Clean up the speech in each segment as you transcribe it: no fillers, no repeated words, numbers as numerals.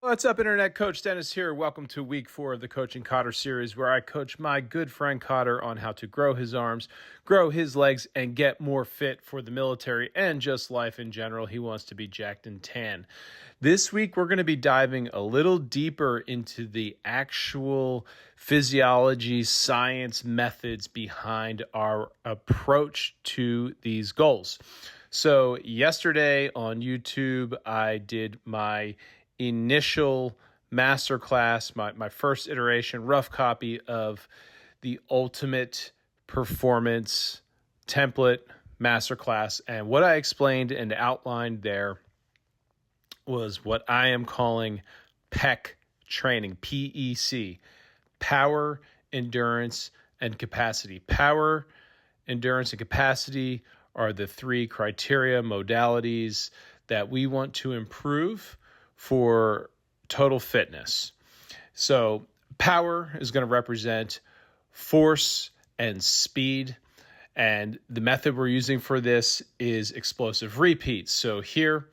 What's up, Internet? Coach Dennis here. Welcome to week 4 of the Coaching Cotter series, where I coach my good friend Cotter on how to grow his arms, grow his legs, and get more fit for the military and just life in general. He wants to be jacked and tan. This week, we're going to be diving a little deeper into the actual physiology, science methods behind our approach to these goals. So yesterday on YouTube, I did my initial masterclass, my first iteration, rough copy of the Ultimate Performance Template Masterclass. And what I explained and outlined there was what I am calling PEC training, PEC, power, endurance, and capacity. Power, endurance, and capacity are the 3 criteria, modalities that we want to improve for total fitness. So power is going to represent force and speed. And the method we're using for this is explosive repeats. So here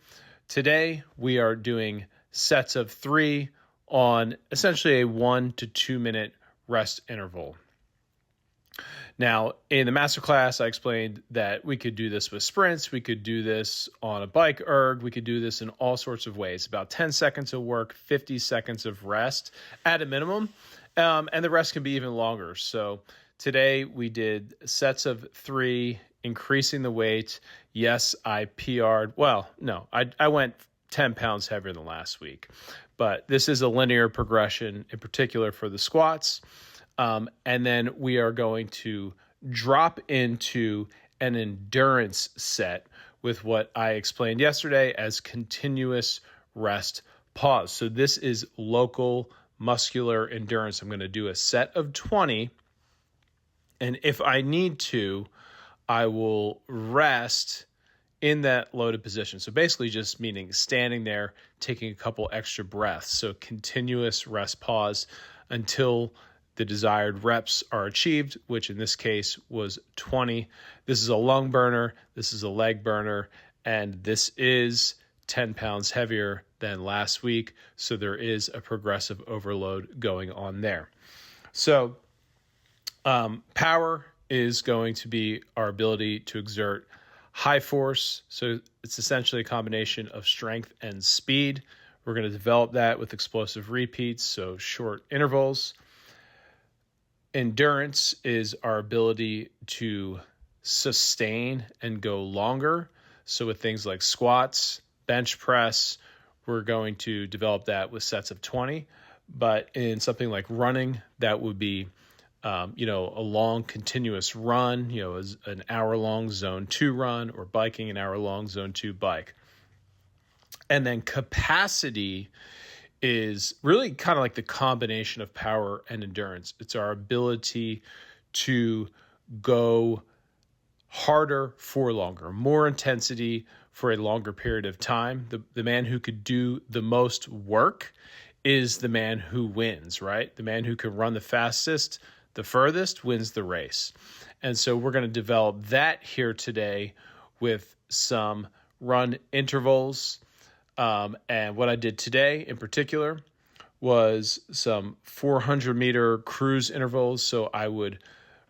today we are doing sets of 3 on essentially a 1 to 2 minute rest interval. Now, in the masterclass, I explained that we could do this with sprints, we could do this on a bike erg, we could do this in all sorts of ways. About 10 seconds of work, 50 seconds of rest at a minimum, and the rest can be even longer. So today we did sets of 3, increasing the weight. Yes, I PR'd. Well, no, I went 10 pounds heavier than last week, but this is a linear progression, in particular for the squats. And then we are going to drop into an endurance set with what I explained yesterday as continuous rest pause. So this is local muscular endurance. I'm going to do a set of 20. And if I need to, I will rest in that loaded position. So basically just meaning standing there, taking a couple extra breaths. So continuous rest pause until the desired reps are achieved, which in this case was 20. This is a lung burner, this is a leg burner, and this is 10 pounds heavier than last week. So there is a progressive overload going on there. So power is going to be our ability to exert high force. So it's essentially a combination of strength and speed. We're going to develop that with explosive repeats, so short intervals. Endurance is our ability to sustain and go longer. So with things like squats, bench press, we're going to develop that with sets of 20. But in something like running, that would be, a long continuous run, as an hour-long zone 2 run, or biking an hour-long zone 2 bike. And then capacity is really kind of like the combination of power and endurance. It's our ability to go harder for longer, more intensity for a longer period of time. The man who could do the most work is the man who wins, right? The man who can run the fastest, the furthest, wins the race. And so we're going to develop that here today with some run intervals. And what I did today in particular was some 400-meter cruise intervals. So I would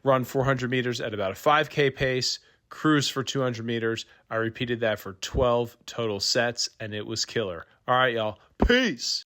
run 400 meters at about a 5K pace, cruise for 200 meters. I repeated that for 12 total sets, and it was killer. All right, y'all. Peace.